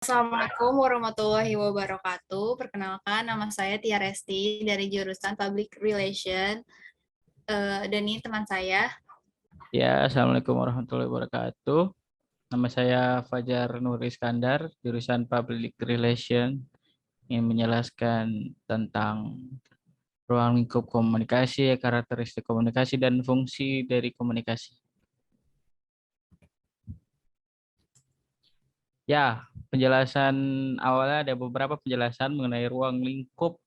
Assalamualaikum warahmatullahi wabarakatuh. Perkenalkan, nama saya Tia Resti dari jurusan Public Relation. Dan ini teman saya. Ya, Assalamualaikum warahmatullahi wabarakatuh. Nama saya Fajar Nur Iskandar, jurusan Public Relation, yang menjelaskan tentang ruang lingkup komunikasi, karakteristik komunikasi, dan fungsi dari komunikasi. Ya, penjelasan awalnya ada beberapa penjelasan mengenai ruang lingkup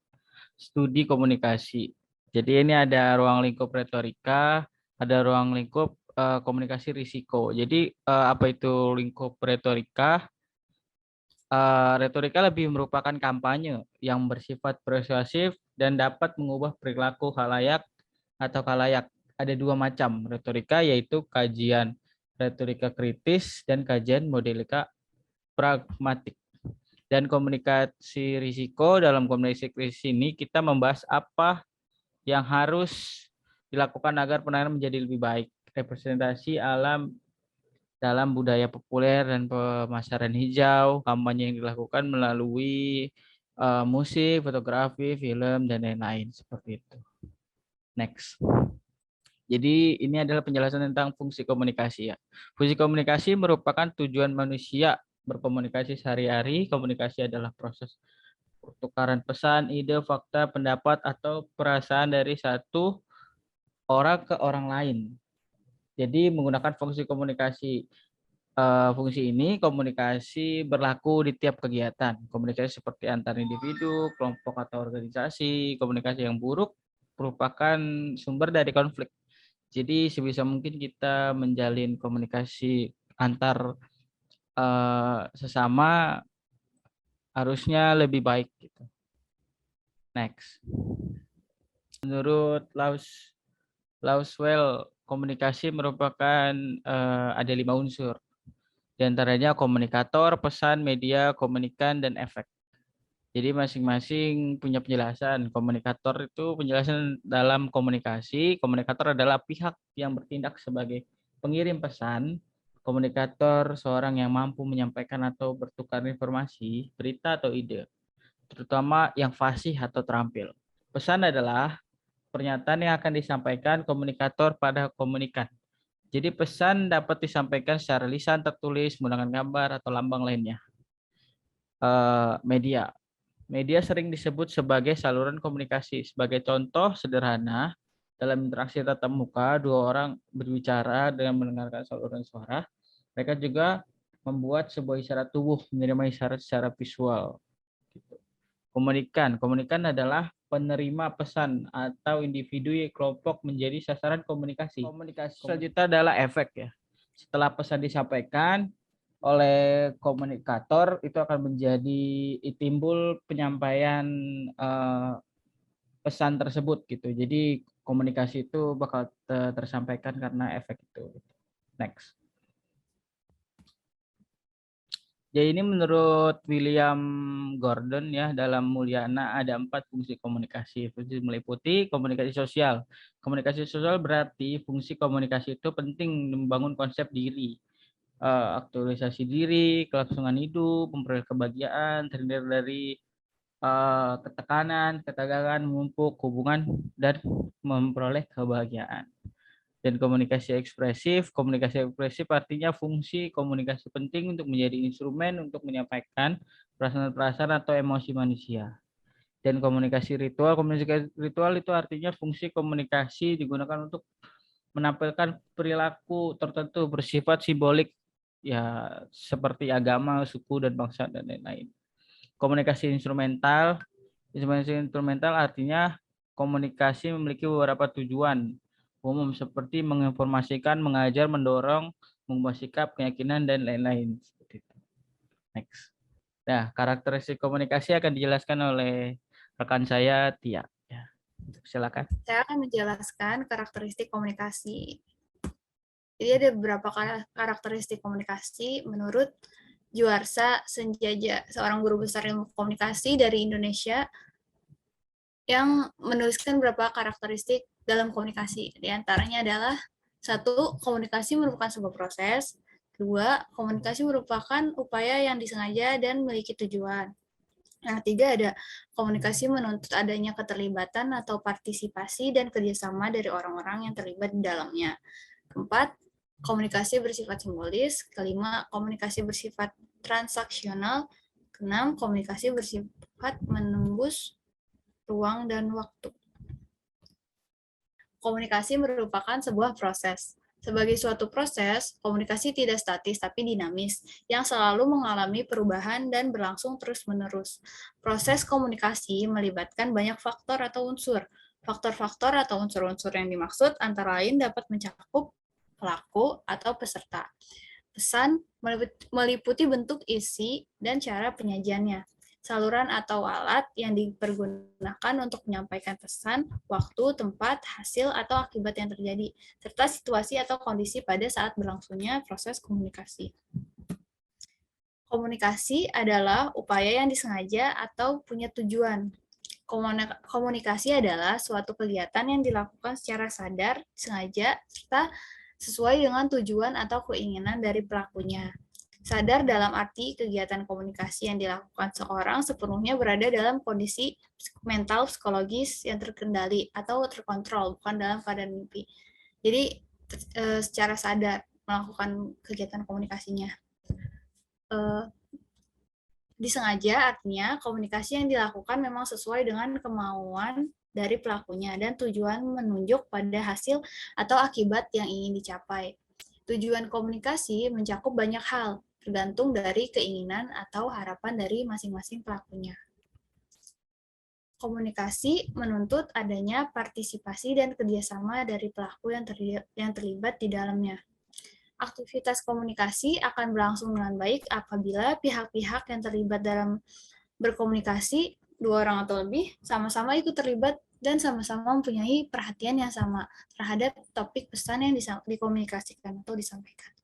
studi komunikasi. Jadi ini ada ruang lingkup retorika, ada ruang lingkup komunikasi risiko. Jadi apa itu lingkup retorika? Retorika lebih merupakan kampanye yang bersifat persuasif dan dapat mengubah perilaku khalayak atau khalayak. Ada dua macam retorika, yaitu kajian retorika kritis dan kajian modelika pragmatik. Dan komunikasi risiko, dalam komunikasi kritis ini kita membahas apa yang harus dilakukan agar penanganan menjadi lebih baik. Representasi alam dalam budaya populer dan pemasaran hijau, kampanye yang dilakukan melalui musik, fotografi, film, dan lain-lain seperti itu. Next. Jadi ini adalah penjelasan tentang fungsi komunikasi ya. Fungsi komunikasi merupakan tujuan manusia berkomunikasi sehari-hari. Komunikasi adalah proses pertukaran pesan, ide, fakta, pendapat, atau perasaan dari satu orang ke orang lain. Jadi menggunakan fungsi komunikasi. Fungsi ini komunikasi berlaku di tiap kegiatan. Komunikasi seperti antar individu, kelompok atau organisasi. Komunikasi yang buruk merupakan sumber dari konflik. Jadi sebisa mungkin kita menjalin komunikasi antar sesama harusnya lebih baik gitu. Next. Menurut Lauswell, komunikasi merupakan ada 5 unsur. Di antaranya komunikator, pesan, media, komunikan, dan efek. Jadi masing-masing punya penjelasan. Komunikator itu penjelasan dalam komunikasi. Komunikator adalah pihak yang bertindak sebagai pengirim pesan. Komunikator seorang yang mampu menyampaikan atau bertukar informasi, berita atau ide, terutama yang fasih atau terampil. Pesan adalah pernyataan yang akan disampaikan komunikator pada komunikan. Jadi pesan dapat disampaikan secara lisan, tertulis, menggunakan gambar atau lambang lainnya. Media. Media sering disebut sebagai saluran komunikasi. Sebagai contoh sederhana, dalam interaksi tatap muka, dua orang berbicara dengan mendengarkan saluran suara. Mereka juga membuat sebuah isyarat tubuh, menerima isyarat secara visual. Komunikan. Komunikan adalah penerima pesan atau individu yang kelompok menjadi sasaran komunikasi. Komunikasi selanjutnya adalah efek ya. Setelah pesan disampaikan oleh komunikator, itu akan menjadi timbul penyampaian pesan tersebut gitu. Jadi komunikasi itu bakal tersampaikan karena efek itu. Next. Jadi ini menurut William Gordon ya, dalam Mulyana ada 4 fungsi komunikasi. Fungsi meliputi komunikasi sosial. Komunikasi sosial berarti fungsi komunikasi itu penting membangun konsep diri, aktualisasi diri, kelangsungan hidup, memperoleh kebahagiaan, terhindar dari ketekanan, ketegangan, memumpuk hubungan, dan memperoleh kebahagiaan. Dan komunikasi ekspresif artinya fungsi komunikasi penting untuk menjadi instrumen untuk menyampaikan perasaan-perasaan atau emosi manusia. Dan komunikasi ritual itu artinya fungsi komunikasi digunakan untuk menampilkan perilaku tertentu bersifat simbolik, ya seperti agama, suku, dan bangsa, dan lain-lain. Komunikasi instrumental artinya komunikasi memiliki beberapa tujuan umum seperti menginformasikan, mengajar, mendorong, mengubah sikap, keyakinan, dan lain-lain. Next. Nah, karakteristik komunikasi akan dijelaskan oleh rekan saya, Tia. Ya, silakan. Saya akan menjelaskan karakteristik komunikasi. Jadi ada beberapa karakteristik komunikasi menurut Juarsa Senjaja, seorang guru besar ilmu komunikasi dari Indonesia yang menuliskan beberapa karakteristik dalam komunikasi. Di antaranya adalah satu, komunikasi merupakan sebuah proses. Kedua, komunikasi merupakan upaya yang disengaja dan memiliki tujuan. Yang ketiga ada komunikasi menuntut adanya keterlibatan atau partisipasi dan kerjasama dari orang-orang yang terlibat di dalamnya. Keempat, komunikasi bersifat simbolis. Kelima, komunikasi bersifat transaksional. Keenam, komunikasi bersifat menembus ruang dan waktu. Komunikasi merupakan sebuah proses. Sebagai suatu proses, komunikasi tidak statis tapi dinamis, yang selalu mengalami perubahan dan berlangsung terus-menerus. Proses komunikasi melibatkan banyak faktor atau unsur. Faktor-faktor atau unsur-unsur yang dimaksud antara lain dapat mencakup pelaku atau peserta. Pesan meliputi bentuk, isi, dan cara penyajiannya. Saluran atau alat yang dipergunakan untuk menyampaikan pesan, waktu, tempat, hasil, atau akibat yang terjadi, serta situasi atau kondisi pada saat berlangsungnya proses komunikasi. Komunikasi adalah upaya yang disengaja atau punya tujuan. Komunikasi adalah suatu kegiatan yang dilakukan secara sadar, sengaja, serta sesuai dengan tujuan atau keinginan dari pelakunya. Sadar dalam arti kegiatan komunikasi yang dilakukan seorang sepenuhnya berada dalam kondisi mental psikologis yang terkendali atau terkontrol, bukan dalam keadaan mimpi. Jadi secara sadar melakukan kegiatan komunikasinya. Disengaja artinya komunikasi yang dilakukan memang sesuai dengan kemauan dari pelakunya dan tujuan menunjuk pada hasil atau akibat yang ingin dicapai. Tujuan komunikasi mencakup banyak hal, tergantung dari keinginan atau harapan dari masing-masing pelakunya. Komunikasi menuntut adanya partisipasi dan kerjasama dari pelaku yang terlibat di dalamnya. Aktivitas komunikasi akan berlangsung dengan baik apabila pihak-pihak yang terlibat dalam berkomunikasi, dua orang atau lebih, sama-sama ikut terlibat dan sama-sama mempunyai perhatian yang sama terhadap topik pesan yang dikomunikasikan atau disampaikan.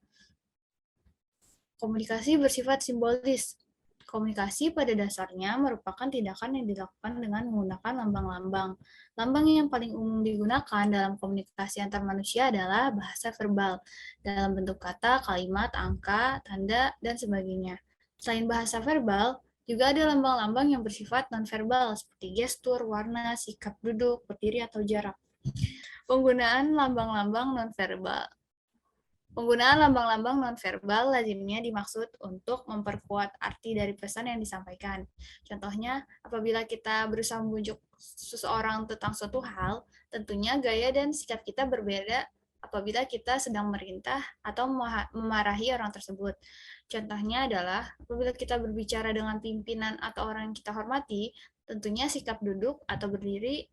Komunikasi bersifat simbolis. Komunikasi pada dasarnya merupakan tindakan yang dilakukan dengan menggunakan lambang-lambang. Lambang yang paling umum digunakan dalam komunikasi antar manusia adalah bahasa verbal, dalam bentuk kata, kalimat, angka, tanda, dan sebagainya. Selain bahasa verbal, juga ada lambang-lambang yang bersifat non-verbal, seperti gestur, warna, sikap duduk, berdiri, atau jarak. Penggunaan lambang-lambang non-verbal. Penggunaan lambang-lambang nonverbal lazimnya dimaksud untuk memperkuat arti dari pesan yang disampaikan. Contohnya, apabila kita berusaha membujuk seseorang tentang suatu hal, tentunya gaya dan sikap kita berbeda apabila kita sedang merintah atau memarahi orang tersebut. Contohnya adalah, apabila kita berbicara dengan pimpinan atau orang yang kita hormati, tentunya sikap duduk atau berdiri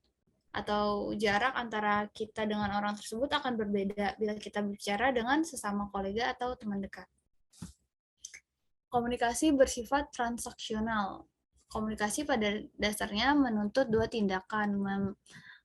atau jarak antara kita dengan orang tersebut akan berbeda bila kita bicara dengan sesama kolega atau teman dekat. Komunikasi bersifat transaksional. Komunikasi pada dasarnya menuntut dua tindakan,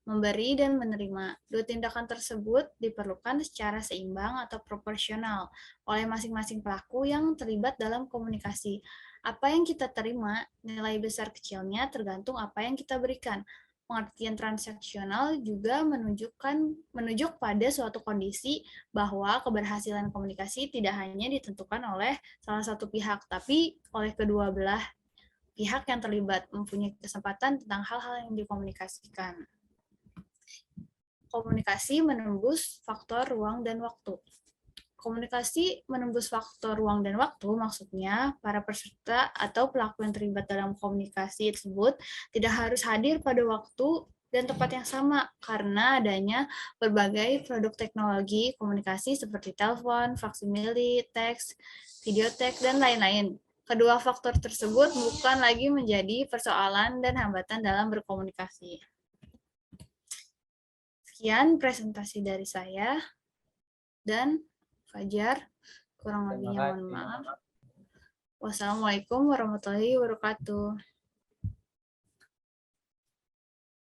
memberi dan menerima. Dua tindakan tersebut diperlukan secara seimbang atau proporsional oleh masing-masing pelaku yang terlibat dalam komunikasi. Apa yang kita terima, nilai besar kecilnya tergantung apa yang kita berikan. Pengertian transaksional juga menunjuk pada suatu kondisi bahwa keberhasilan komunikasi tidak hanya ditentukan oleh salah satu pihak, tapi oleh kedua belah pihak yang terlibat mempunyai kesempatan tentang hal-hal yang dikomunikasikan. Komunikasi menembus faktor ruang dan waktu. Komunikasi menembus faktor ruang dan waktu, maksudnya para peserta atau pelaku yang terlibat dalam komunikasi tersebut tidak harus hadir pada waktu dan tempat yang sama karena adanya berbagai produk teknologi komunikasi seperti telepon, faksimile, teks, videotek, dan lain-lain. Kedua faktor tersebut bukan lagi menjadi persoalan dan hambatan dalam berkomunikasi. Sekian presentasi dari saya dan Fajar, kurang lebihnya mohon maaf. Wassalamualaikum warahmatullahi wabarakatuh.